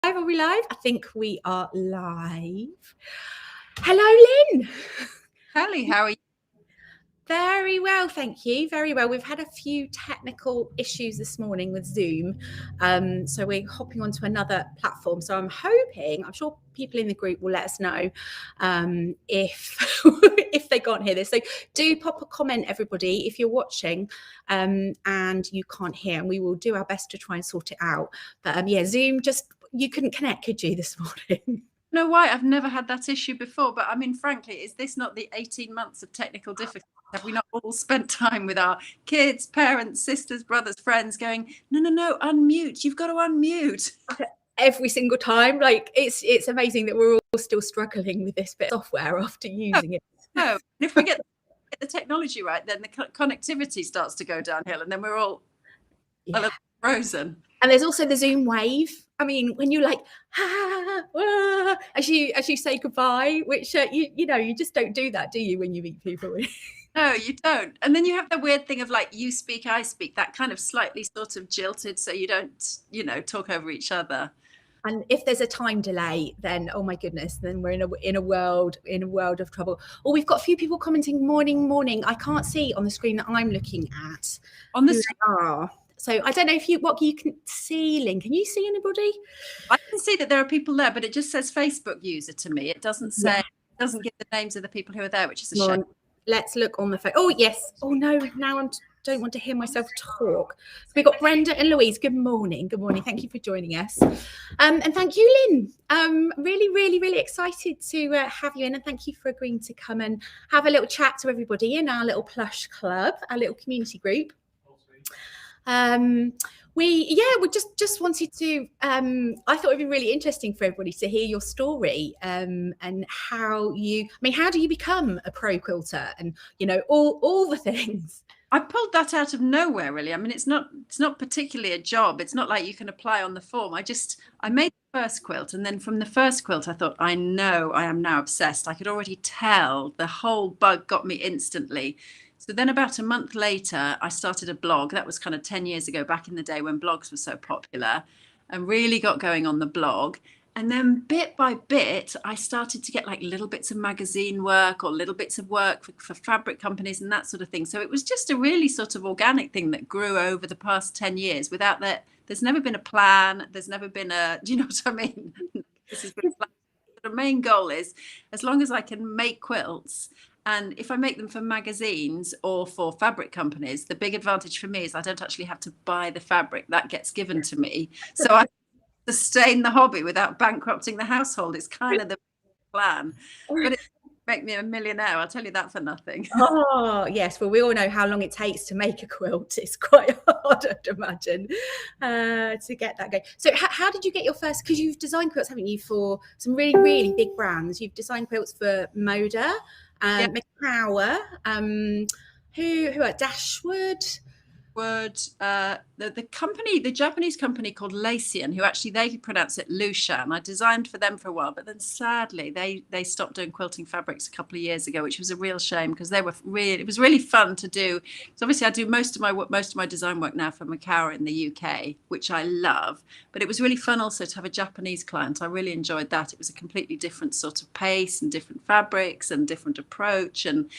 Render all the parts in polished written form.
Are we live? I think we are live. Hello, Lynn. Kelly, how are you? Very well, thank you. Very well. We've had a few technical issues this morning with Zoom. So we're hopping onto another platform. So I'm sure people in the group will let us know if if they can't hear this. So do pop a comment, everybody, if you're watching and you can't hear, and we will do our best to try and sort it out. But yeah, Zoom you couldn't connect, could you, this morning? No, why? I've never had that issue before. But I mean, frankly, is this not the 18 months of technical difficulty? Have we not all spent time with our kids, parents, sisters, brothers, friends going, no, unmute. You've got to unmute. Every single time. Like it's amazing that we're all still struggling with this bit of software after using it. No, if we get the technology right, then the connectivity starts to go downhill, and then we're all a little frozen. And there's also the Zoom wave. I mean, when you're like, as you say goodbye, which you just don't do that, do you, when you meet people? No, you don't. And then you have the weird thing of like, you speak, I speak, that kind of slightly sort of jilted, so you don't, talk over each other. And if there's a time delay, then oh my goodness, then we're in a world of trouble. Oh, we've got a few people commenting morning. I can't see on the screen that I'm looking at. On the screen. So I don't know what you can see, Lynn. Can you see anybody? I can see that there are people there, but it just says Facebook user to me. It doesn't say, It doesn't give the names of the people who are there, which is a shame. Let's look on the phone. Oh, yes. Oh, no. Now I don't want to hear myself talk. So we've got Brenda and Louise. Good morning. Good morning. Thank you for joining us. And thank you, Lynn. Really excited to have you in. And thank you for agreeing to come and have a little chat to everybody in our little plush club, our little community group. We just wanted to I thought it'd be really interesting for everybody to hear your story and how do you become a pro quilter and all the things. I pulled that out of nowhere, really. I mean, it's not particularly a job. It's not like you can apply on the form. I made the first quilt, and then from the first quilt I thought, I know I am now obsessed. I could already tell the whole bug got me instantly. So then about a month later, I started a blog. That was kind of 10 years ago, back in the day when blogs were so popular, and really got going on the blog. And then bit by bit, I started to get like little bits of magazine work or little bits of work for fabric companies and that sort of thing. So it was just a really sort of organic thing that grew over the past 10 years without that. There's never been a plan. There's never been do you know what I mean? This has been the main goal is, as long as I can make quilts, and if I make them for magazines or for fabric companies, the big advantage for me is I don't actually have to buy the fabric. That gets given to me. So I sustain the hobby without bankrupting the household. It's kind of the plan. But it make me a millionaire, I'll tell you that for nothing. Oh, yes. Well, we all know how long it takes to make a quilt. It's quite hard, I'd imagine, to get that going. So how did you get your first, because you've designed quilts, haven't you, for some really, really big brands. You've designed quilts for Moda, McCower, who are Dashwood. The company, the Japanese company called Lacian, who actually they pronounce it Lushan. I designed for them for a while, but then sadly they stopped doing quilting fabrics a couple of years ago, which was a real shame because it was really fun to do. So obviously I do most of my design work now for McCower in the UK, which I love, but it was really fun also to have a Japanese client. I really enjoyed that. It was a completely different sort of pace and different fabrics and different approach. And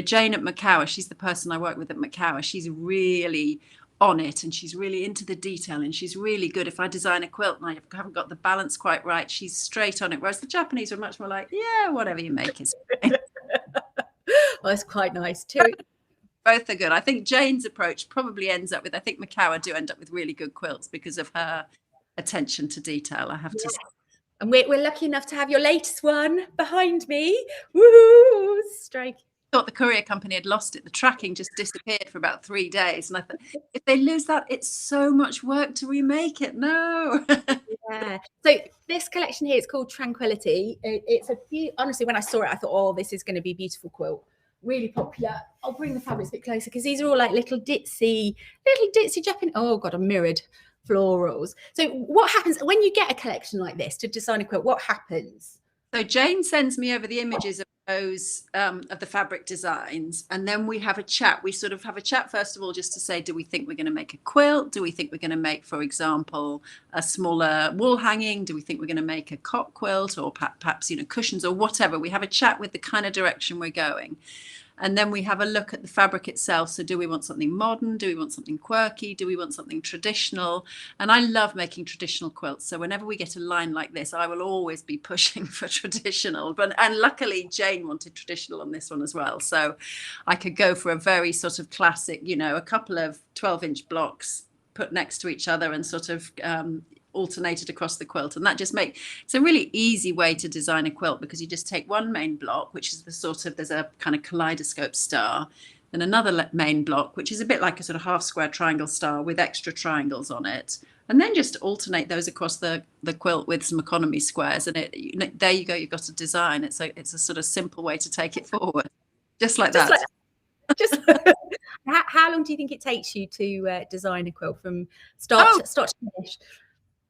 Jane at McCower, she's the person I work with at McCower. She's really on it and she's really into the detail and she's really good. If I design a quilt and I haven't got the balance quite right, she's straight on it, whereas the Japanese are much more like, yeah, whatever you make is fine. Well, it's quite nice too. Both are good. I think Jane's approach probably ends up with, I think McCower do end up with really good quilts because of her attention to detail, I have to say. And we're lucky enough to have your latest one behind me. Woo! Strike. Thought the courier company had lost it. The tracking just disappeared for about 3 days. And I thought, if they lose that, it's so much work to remake it. No. Yeah. So this collection here, it's called Tranquility. It's honestly, when I saw it, I thought, oh, this is going to be a beautiful quilt. Really popular. I'll bring the fabrics a bit closer because these are all like little ditzy Japanese. Oh God, I'm mirrored florals. So what happens when you get a collection like this to design a quilt? What happens? So Jane sends me over the images of those of the fabric designs, and then we have a chat. We sort of have a chat first of all, just to say, do we think we're going to make a quilt? Do we think we're going to make, for example, a smaller wall hanging? Do we think we're going to make a cot quilt, or perhaps, you know, cushions or whatever? We have a chat with the kind of direction we're going. And then we have a look at the fabric itself. So do we want something modern? Do we want something quirky? Do we want something traditional? And I love making traditional quilts. So whenever we get a line like this, I will always be pushing for traditional. And luckily, Jane wanted traditional on this one as well. So I could go for a very sort of classic, you know, a couple of 12-inch blocks put next to each other and sort of alternated across the quilt, and that just it's a really easy way to design a quilt, because you just take one main block, which is the sort of, there's a kind of kaleidoscope star, then another main block, which is a bit like a sort of half square triangle star with extra triangles on it, and then just alternate those across the quilt with some economy squares, and there you go, you've got a design. It's a sort of simple way to take it forward, just like that. How long do you think it takes you to design a quilt from start to finish?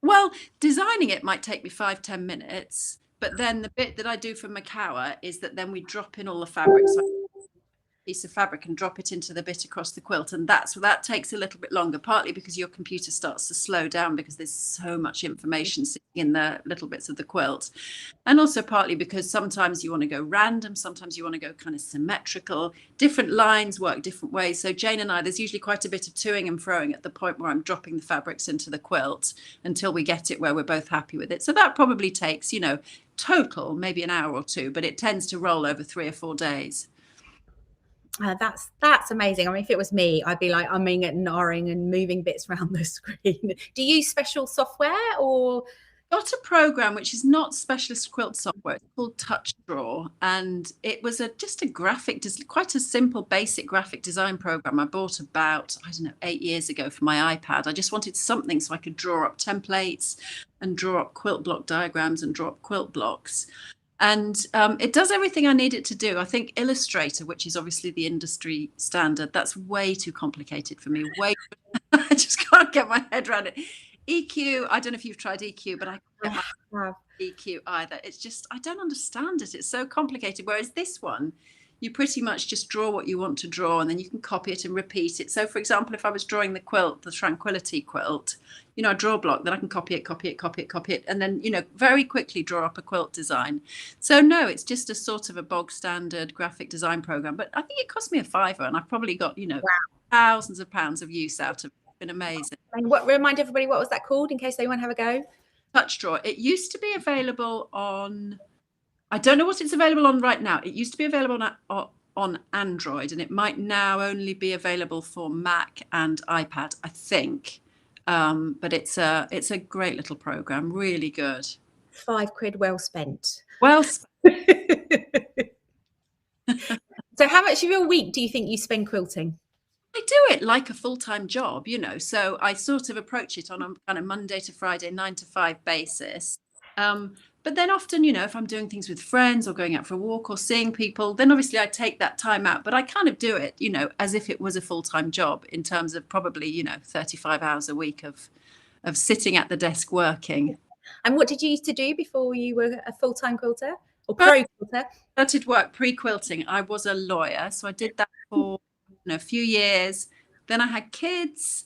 Well, designing it might take me 5-10 minutes, but then the bit that I do for Makawa is that then we drop in all the fabric. So I take a piece of fabric and drop it into the bit across the quilt, and that takes a little bit longer, partly because your computer starts to slow down because there's so much information sitting in the little bits of the quilt, and also partly because sometimes you want to go random, sometimes you want to go kind of symmetrical. Different lines work different ways. So Jane and I, there's usually quite a bit of toing and froing at the point where I'm dropping the fabrics into the quilt until we get it where we're both happy with it. So that probably takes, you know, total maybe an hour or two, but it tends to roll over 3 or 4 days. That's amazing. I mean, if it was me, I'd be like umming and ahhing and moving bits around the screen. Do you use special software, or? Got a program which is not specialist quilt software. It's called Touch Draw, and it was just a quite a simple basic graphic design program I bought about, I don't know, 8 years ago for my iPad. I just wanted something so I could draw up templates and draw up quilt block diagrams and draw up quilt blocks. And it does everything I need it to do. I think Illustrator, which is obviously the industry standard, that's way too complicated for me. I just can't get my head around it. EQ, I don't know if you've tried EQ, but I can't get my EQ either. It's just, I don't understand it. It's so complicated. Whereas this one, you pretty much just draw what you want to draw, and then you can copy it and repeat it. So for example, if I was drawing the quilt, the Tranquility quilt, you know, I draw a block, then I can copy it, and then, you know, very quickly draw up a quilt design. So no, it's just a sort of a bog standard graphic design program, but I think it cost me a £5, and I've probably got, you know, thousands of pounds of use out of it. It's been amazing. And remind everybody, what was that called, in case they want to have a go? Touch Draw. It used to be available on, I don't know what it's available on right now. It used to be available on Android, and it might now only be available for Mac and iPad, I think. But it's a great little program, really good. £5 well spent. Well spent. So how much of your week do you think you spend quilting? I do it like a full-time job, you know, so I sort of approach it on a kind of Monday to Friday 9 to 5 basis. But then often, you know, if I'm doing things with friends or going out for a walk or seeing people, then obviously I take that time out, but I kind of do it, you know, as if it was a full-time job, in terms of probably, you know, 35 hours a week of sitting at the desk working. And what did you used to do before you were a full-time quilter or pro quilter? I started work pre-quilting. I was a lawyer, so I did that for a few years. Then I had kids,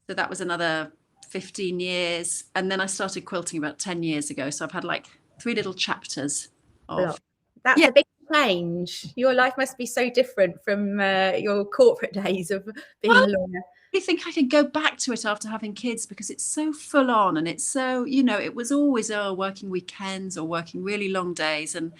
so that was another 15 years, and then I started quilting about 10 years ago, so I've had like 3 little chapters of that's a big change. Your life must be so different from your corporate days of being a lawyer. I think I could go back to it after having kids, because it's so full on, and it's so, you know, it was always working weekends or working really long days, and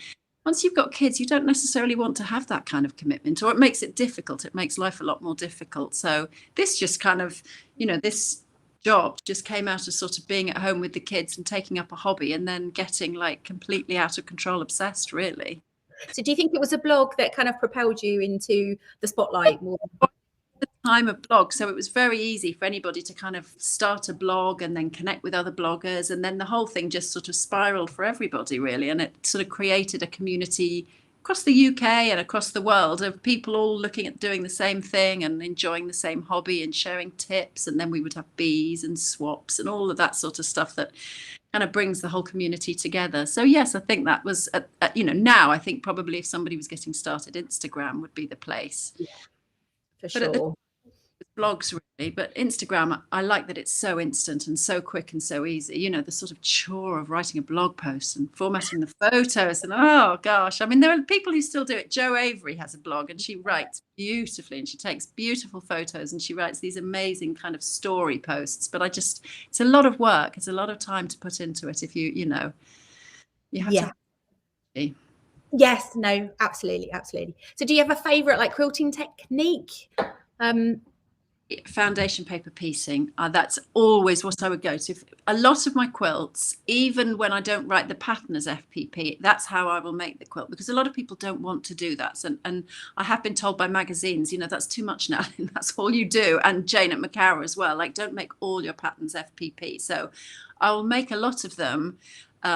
once you've got kids, you don't necessarily want to have that kind of commitment, or it makes it difficult. It makes life a lot more difficult. So this just kind of, you know, this job just came out of sort of being at home with the kids and taking up a hobby, and then getting like completely out of control, obsessed, really. So do you think it was a blog that kind of propelled you into the spotlight more? The time of blog, so it was very easy for anybody to kind of start a blog and then connect with other bloggers, and then the whole thing just sort of spiraled for everybody, really, and it sort of created a community the UK and across the world of people all looking at doing the same thing and enjoying the same hobby and sharing tips. And then we would have bees and swaps and all of that sort of stuff that kind of brings the whole community together. So yes, I think that was, now I think probably if somebody was getting started, Instagram would be the place. Yeah, for but sure. Blogs really, but Instagram, I like that it's so instant and so quick and so easy. The sort of chore of writing a blog post and formatting the photos, and oh gosh, I mean, there are people who still do it. Jo Avery has a blog and she writes beautifully and she takes beautiful photos and she writes these amazing kind of story posts. But it's a lot of work. It's a lot of time to put into it if you have to. Yes, no, absolutely. So do you have a favorite like quilting technique? Foundation paper piecing, that's always what I would go to. A lot of my quilts, even when I don't write the pattern as FPP, that's how I will make the quilt, because a lot of people don't want to do that, and I have been told by magazines, that's too much now, and that's all you do. And Jane at Macauer as well, like, don't make all your patterns FPP. So I will make a lot of them.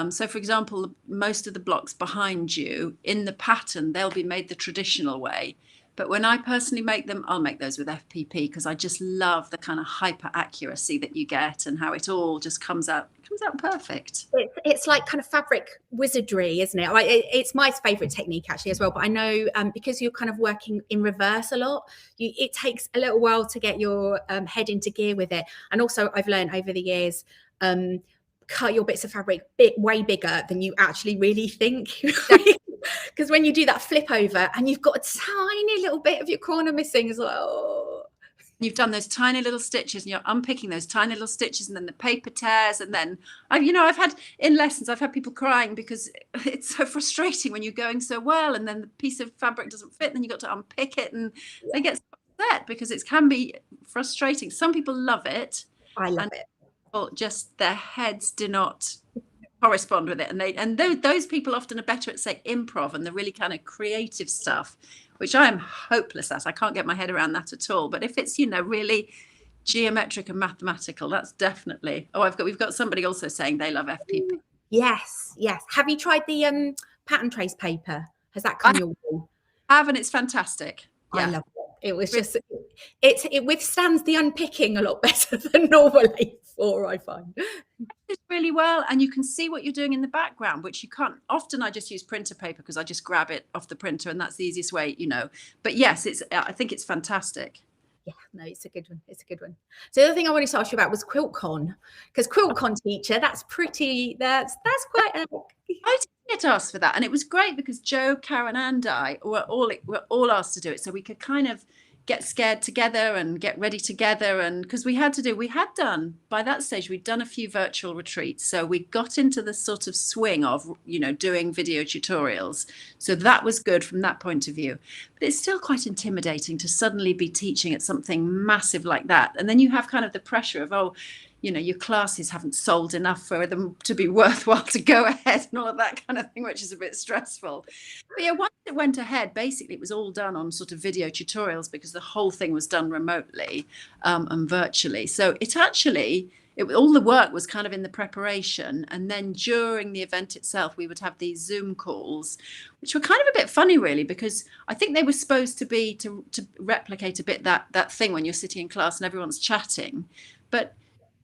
So for example, most of the blocks behind you in the pattern, they'll be made the traditional way. But when I personally make them, I'll make those with FPP, because I just love the kind of hyper accuracy that you get and how it all just comes out perfect. It's like kind of fabric wizardry, isn't it? It's my favorite technique actually as well. But I know because you're kind of working in reverse a lot, it takes a little while to get your head into gear with it. And also I've learned over the years, cut your bits of fabric way bigger than you actually really think. Because when you do that flip over and you've got a tiny little bit of your corner missing as well. You've done those tiny little stitches and you're unpicking those tiny little stitches, and then the paper tears. And then I've had in lessons, I've had people crying because it's so frustrating when you're going so well and then the piece of fabric doesn't fit, and then you've got to unpick it, and they get upset because it can be frustrating. Some people love it. I love it. Well, just their heads do not correspond with it, and those people often are better at, say, improv and the really kind of creative stuff, which I am hopeless at. I can't get my head around that at all. But if it's really geometric and mathematical, that's definitely. We've got somebody also saying they love FPP. Yes. Have you tried the pattern trace paper? Has that come your way? I have, and it's fantastic. I love it. It was just it withstands the unpicking a lot better than normal A4, I find. It's really well, and you can see what you're doing in the background, which you can't. Often I just use printer paper because I just grab it off the printer, and that's the easiest way, But yes, I think it's fantastic. Yeah, no, it's a good one. So the other thing I wanted to ask you about was Quiltcon, because Quiltcon teacher, that's quite I didn't get asked for that, and it was great because Jo, Karen and I were all asked to do it, so we could kind of get scared together and get ready together. And because by that stage we'd done a few virtual retreats, so we got into the sort of swing of doing video tutorials, so that was good from that point of view. But it's still quite intimidating to suddenly be teaching at something massive like that, and then you have kind of the pressure of your classes haven't sold enough for them to be worthwhile to go ahead and all of that kind of thing, which is a bit stressful. But yeah, once it went ahead, basically it was all done on sort of video tutorials because the whole thing was done remotely and virtually. So all the work was kind of in the preparation. And then during the event itself, we would have these Zoom calls, which were kind of a bit funny, really, because I think they were supposed to be to replicate a bit that thing when you're sitting in class and everyone's chatting. But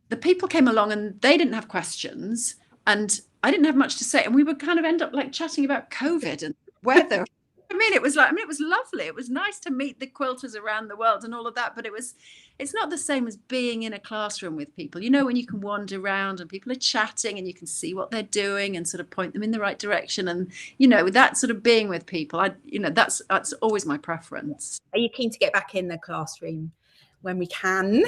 the people came along and they didn't have questions and I didn't have much to say. And we would kind of end up like chatting about COVID and weather. It was lovely. It was nice to meet the quilters around the world and all of that. But it's not the same as being in a classroom with people, when you can wander around and people are chatting and you can see what they're doing and sort of point them in the right direction. And, that sort of being with people, that's always my preference. Are you keen to get back in the classroom when we can?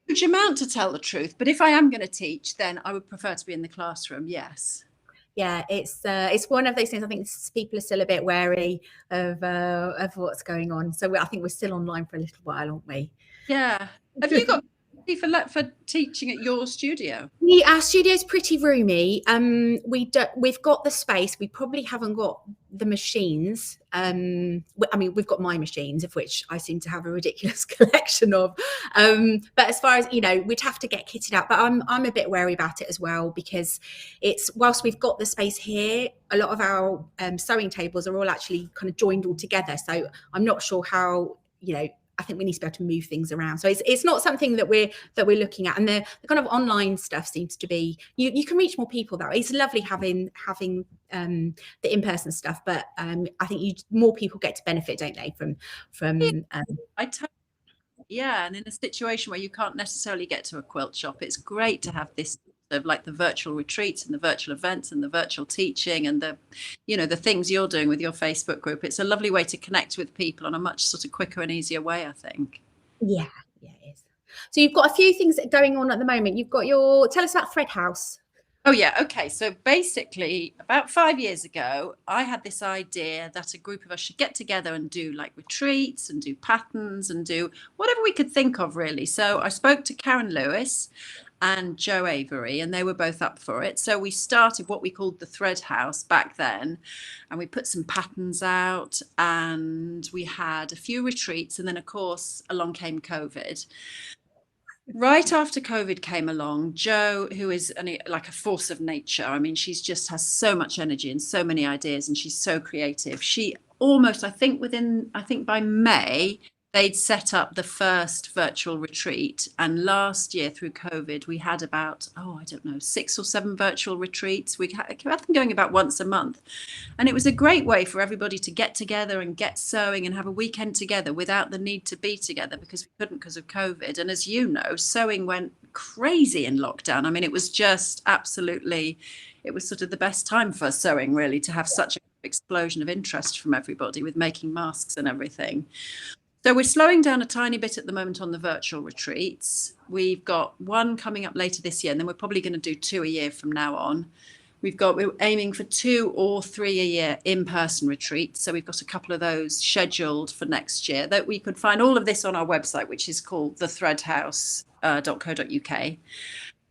Huge amount, to tell the truth, but if I am going to teach, then I would prefer to be in the classroom. Yes. Yeah, it's one of those things. I think people are still a bit wary of what's going on. So I think we're still online for a little while, aren't we? Yeah. Have you got for teaching at your studio? Our studio's pretty roomy. We've got the space. We probably haven't got the machines, I mean, we've got my machines, of which I seem to have a ridiculous collection of. But as far as, you know, we'd have to get kitted out. But I'm a bit wary about it as well, because it's, whilst we've got the space here, a lot of our sewing tables are all actually kind of joined all together. So I'm not sure how, you know, I think we need to be able to move things around. So it's not something that we're looking at. And the kind of online stuff seems to be, you can reach more people that way. It's lovely having the in-person stuff, but I think more people get to benefit, don't they, from yeah, and in a situation where you can't necessarily get to a quilt shop, it's great to have this of like the virtual retreats and the virtual events and the virtual teaching and the, you know, the things you're doing with your Facebook group. It's a lovely way to connect with people on a much sort of quicker and easier way, I think. Yeah, it is. So you've got a few things going on at the moment. You've got tell us about Thread House. Oh yeah, okay. So basically about 5 years ago, I had this idea that a group of us should get together and do like retreats and do patterns and do whatever we could think of, really. So I spoke to Karen Lewis and Joe Avery, and they were both up for it. So we started what we called the Thread House back then, and we put some patterns out, and we had a few retreats, and then of course along came COVID. Right after COVID came along, Jo, who is like a force of nature, I mean, she's just has so much energy and so many ideas, and she's so creative. She almost, I think by May, they'd set up the first virtual retreat. And last year through COVID, we had about, I don't know, 6 or 7 virtual retreats. We had them going about once a month. And it was a great way for everybody to get together and get sewing and have a weekend together without the need to be together, because we couldn't because of COVID. And as you know, sewing went crazy in lockdown. I mean, it was just absolutely, it was sort of the best time for sewing, really, to have such an explosion of interest from everybody with making masks and everything. So we're slowing down a tiny bit at the moment on the virtual retreats. We've got one coming up later this year, and then we're probably going to do 2 a year from now on. We're aiming for 2 or 3 a year in-person retreats. So we've got a couple of those scheduled for next year. That we could find all of this on our website, which is called thethreadhouse.co.uk.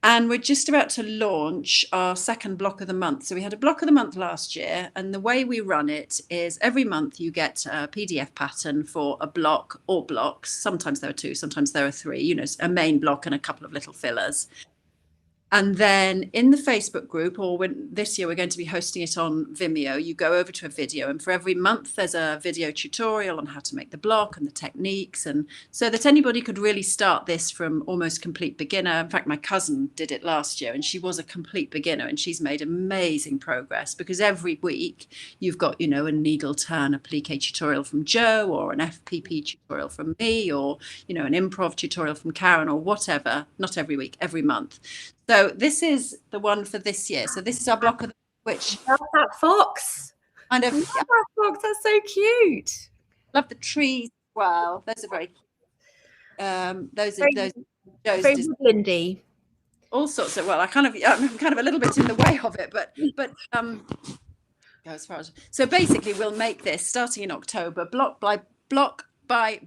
And we're just about to launch our second block of the month. So we had a block of the month last year, and the way we run it is every month you get a PDF pattern for a block or blocks. Sometimes there are 2, sometimes there are 3, you know, a main block and a couple of little fillers. And then in the Facebook group, or this year we're going to be hosting it on Vimeo, you go over to a video, and for every month there's a video tutorial on how to make the block and the techniques, and so that anybody could really start this from almost complete beginner. In fact, my cousin did it last year, and she was a complete beginner, and she's made amazing progress, because every week you've got, you know, a needle turn applique tutorial from Jo, or an FPP tutorial from me, or, you know, an improv tutorial from Karen, or whatever. Not every week, every month. So this is the one for this year. So this is our block of the, which love that fox. Kind of, love that fox. That's so cute. Love the trees as well. Those are very those very woodlandy. All sorts of, well, I'm kind of a little bit in the way of it, but go as far as, so basically we'll make this starting in October, block by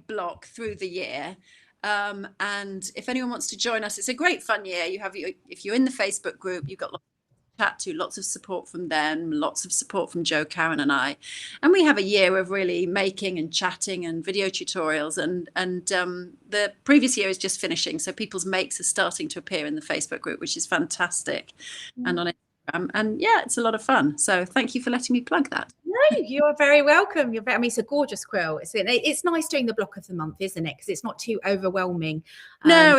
block through the year. And if anyone wants to join us, it's a great fun year. If you're in the Facebook group, you've got lots to chat to, lots of support from them, lots of support from Jo, Karen and I. And we have a year of really making and chatting and video tutorials. And the previous year is just finishing. So people's makes are starting to appear in the Facebook group, which is fantastic. And on Instagram. And yeah, it's a lot of fun. So thank you for letting me plug that. No, you're very welcome. I mean, it's a gorgeous quilt. It's nice doing the block of the month, isn't it? Because it's not too overwhelming. No,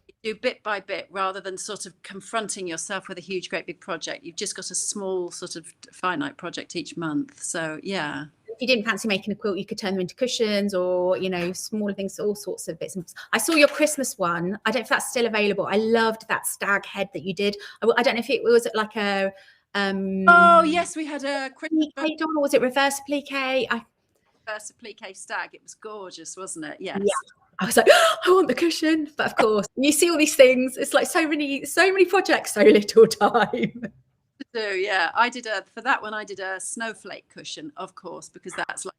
you do bit by bit rather than sort of confronting yourself with a huge, great big project. You've just got a small sort of finite project each month. So, yeah. If you didn't fancy making a quilt, you could turn them into cushions, or, you know, smaller things, all sorts of bits and bobs. I saw your Christmas one. I don't know if that's still available. I loved that stag head that you did. I don't know if it was like a... oh yes, we had a Christmas, or was it reverse applique? Reverse applique stag. It was gorgeous, wasn't it? Yes. Yeah. I was like, oh, I want the cushion, but of course, you see all these things. It's like so many projects, so little time. Yeah, I did for that one. I did a snowflake cushion, of course, because that's like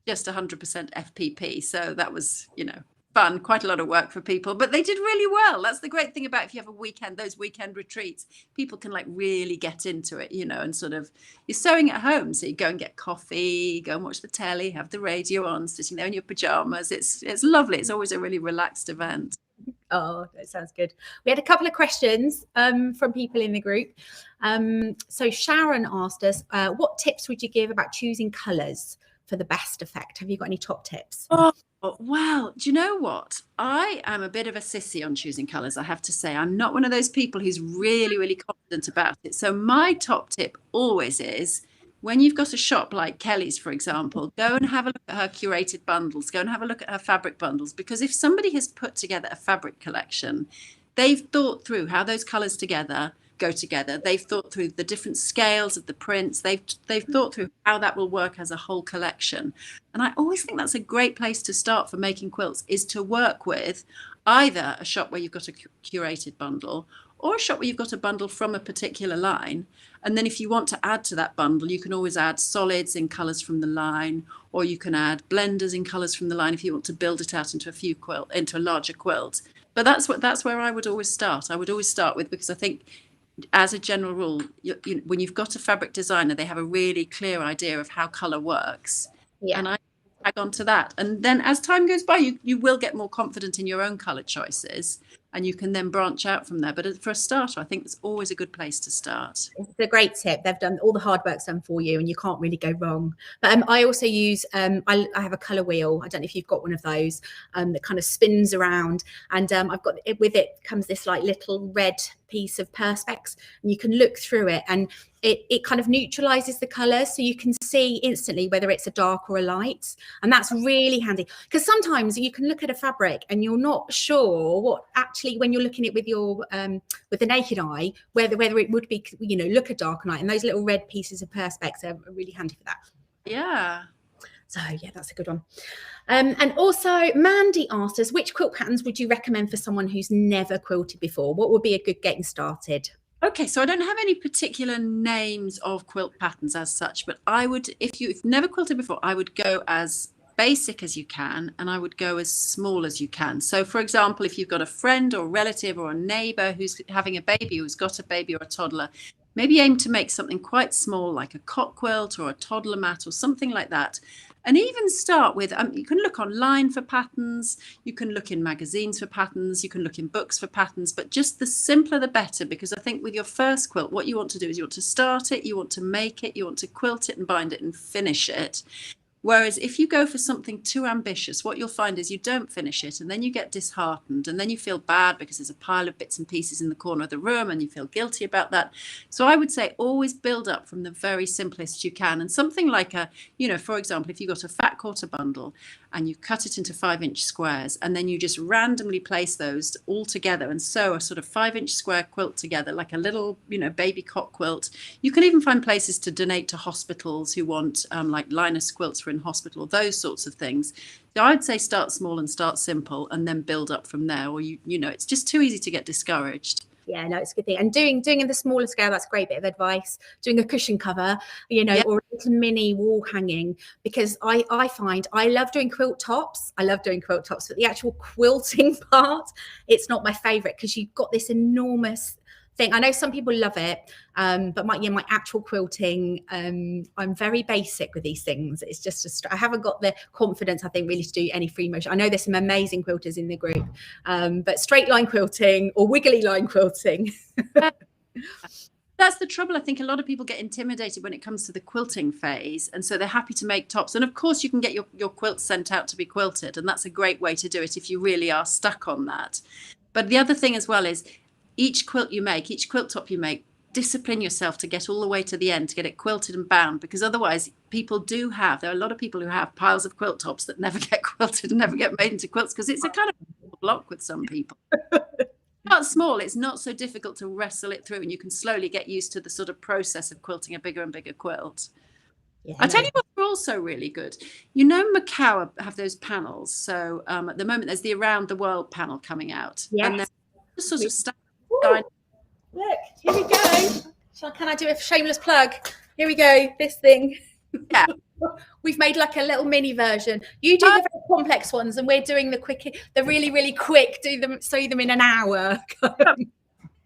just 100% FPP. So that was, you know, fun, quite a lot of work for people, but they did really well. That's the great thing about if you have a weekend, those weekend retreats, people can like really get into it, you know, and sort of, you're sewing at home. So you go and get coffee, go and watch the telly, have the radio on, sitting there in your pajamas. It's lovely. It's always a really relaxed event. Oh, that sounds good. We had a couple of questions from people in the group. So Sharon asked us, what tips would you give about choosing colours for the best effect? Have you got any top tips? Oh, well, do you know what? I am a bit of a sissy on choosing colours, I have to say. I'm not one of those people who's really, really confident about it. So my top tip always is, when you've got a shop like Kelly's, for example, go and have a look at her curated bundles, go and have a look at her fabric bundles, because if somebody has put together a fabric collection, they've thought through how those colours go together. They've thought through the different scales of the prints. They've thought through how that will work as a whole collection. And I always think that's a great place to start for making quilts, is to work with either a shop where you've got a curated bundle, or a shop where you've got a bundle from a particular line. And then if you want to add to that bundle, you can always add solids in colours from the line, or you can add blenders in colours from the line if you want to build it out into a larger quilt. But that's where I would always start. I would always start with, because I think, as a general rule, when you've got a fabric designer, they have a really clear idea of how colour works. Yeah. And I tag on to that. And then as time goes by, you will get more confident in your own colour choices, and you can then branch out from there. But for a starter, I think it's always a good place to start. It's a great tip. They've done all the hard work's done for you, and you can't really go wrong. But I also use, I have a colour wheel. I don't know if you've got one of those that kind of spins around, and I've got it, with it comes this like little red piece of perspex, and you can look through it, and it kind of neutralizes the colors, so you can see instantly whether it's a dark or a light. And that's really handy, because sometimes you can look at a fabric and you're not sure what actually, when you're looking at it with your with the naked eye, whether it would be, you know, look a dark light, and those little red pieces of perspex are really handy for that. Yeah. So yeah, that's a good one. And also Mandy asked us, which quilt patterns would you recommend for someone who's never quilted before? What would be a good getting started? Okay, so I don't have any particular names of quilt patterns as such, but I would, if you've never quilted before, I would go as basic as you can, and I would go as small as you can. So for example, if you've got a friend or relative or a neighbor who's having a baby, who's got a baby or a toddler, maybe aim to make something quite small, like a cot quilt or a toddler mat or something like that. And even start with, you can look online for patterns, you can look in magazines for patterns, you can look in books for patterns, but just the simpler the better, because I think with your first quilt, what you want to do is you want to start it, you want to make it, you want to quilt it and bind it and finish it. Whereas if you go for something too ambitious, what you'll find is you don't finish it, and then you get disheartened, and then you feel bad because there's a pile of bits and pieces in the corner of the room and you feel guilty about that. So I would say always build up from the very simplest you can. And something like a, you know, for example, if you've got a fat quarter bundle and you cut it into 5-inch squares, and then you just randomly place those all together and sew a sort of 5-inch square quilt together, like a little, you know, baby cot quilt. You can even find places to donate to hospitals who want like Linus quilts for in hospital, those sorts of things. So I'd say start small and start simple, and then build up from there, or you know, it's just too easy to get discouraged. Yeah, no, it's a good thing. And doing in the smaller scale, that's a great bit of advice. Doing a cushion cover, you know, or a little mini wall hanging, because I find I love doing quilt tops. I love doing quilt tops, but the actual quilting part, it's not my favorite, because you've got this enormous thing. I know some people love it, but my actual quilting, I'm very basic with these things. It's just I haven't got the confidence, I think, really to do any free motion. I know there's some amazing quilters in the group, but straight line quilting or wiggly line quilting. That's the trouble. I think a lot of people get intimidated when it comes to the quilting phase, and so they're happy to make tops. And of course you can get your quilts sent out to be quilted, and that's a great way to do it if you really are stuck on that. But the other thing as well is, each quilt you make, each quilt top you make, discipline yourself to get all the way to the end, to get it quilted and bound, because otherwise there are a lot of people who have piles of quilt tops that never get quilted and never get made into quilts, because it's a kind of block with some people. Not small, it's not so difficult to wrestle it through, and you can slowly get used to the sort of process of quilting a bigger and bigger quilt. Yeah, I tell you what's also really good. You know, Macau have those panels. So at the moment there's the Around the World panel coming out. Yes. And they're sort of look, here we go. Can I do a shameless plug? Here we go, this thing. Yeah, We've made like a little mini version. You do the very complex ones, and we're doing the really, really quick. Sew them in an hour.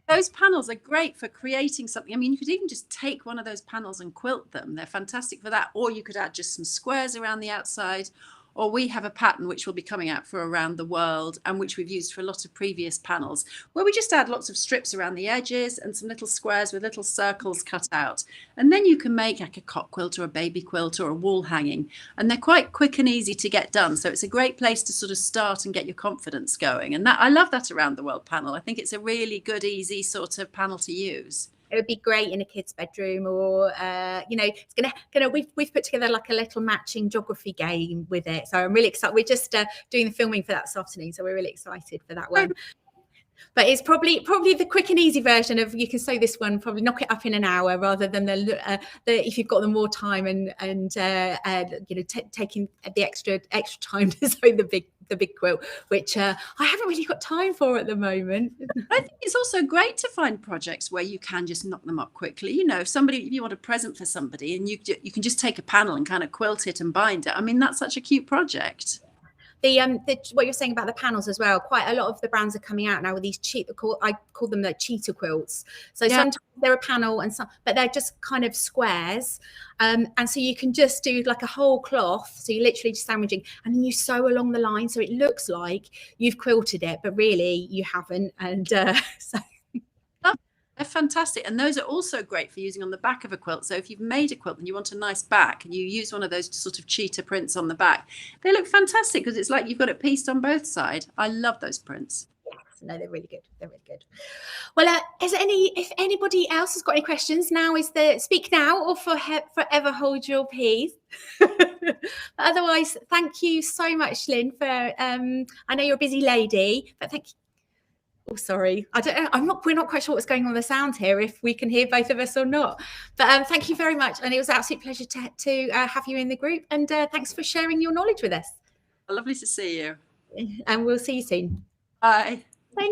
Those panels are great for creating something. I mean, you could even just take one of those panels and quilt them. They're fantastic for that. Or you could add just some squares around the outside. Or we have a pattern which will be coming out for around the world, and which we've used for a lot of previous panels, where we just add lots of strips around the edges and some little squares with little circles cut out. And then you can make like a cot quilt or a baby quilt or a wall hanging. And they're quite quick and easy to get done. So it's a great place to sort of start and get your confidence going. And that, I love that around the world panel. I think it's a really good, easy sort of panel to use. It would be great in a kid's bedroom, or it's gonna we've put together like a little matching geography game with it. So I'm really excited. We're just doing the filming for that this afternoon, so we're really excited for that one. But it's probably the quick and easy version of, you can sew this one, probably knock it up in an hour, rather than the if you've got the more time and taking the extra time to sew the big quilt, which I haven't really got time for at the moment. I think it's also great to find projects where you can just knock them up quickly. You know, if you want a present for somebody, and you can just take a panel and kind of quilt it and bind it. I mean, that's such a cute project. What you're saying about the panels as well, quite a lot of the brands are coming out now with these I call them like cheetah quilts. So sometimes they're a panel but they're just kind of squares. And so you can just do like a whole cloth. So you're literally just sandwiching, and then you sew along the line. So it looks like you've quilted it, but really you haven't. And so they're fantastic. And those are also great for using on the back of a quilt. So if you've made a quilt and you want a nice back, and you use one of those sort of cheetah prints on the back, they look fantastic because it's like you've got it pieced on both sides. I love those prints. Yes, no, they're really good. They're really good. Well, if anybody else has got any questions, now is the speak now, or forever hold your peace. Otherwise, thank you so much, Lynne, for I know you're a busy lady, but thank you. Oh, sorry. We're not quite sure what's going on with the sound here, if we can hear both of us or not. But thank you very much. And it was an absolute pleasure to have you in the group. And thanks for sharing your knowledge with us. Lovely to see you. And we'll see you soon. Bye.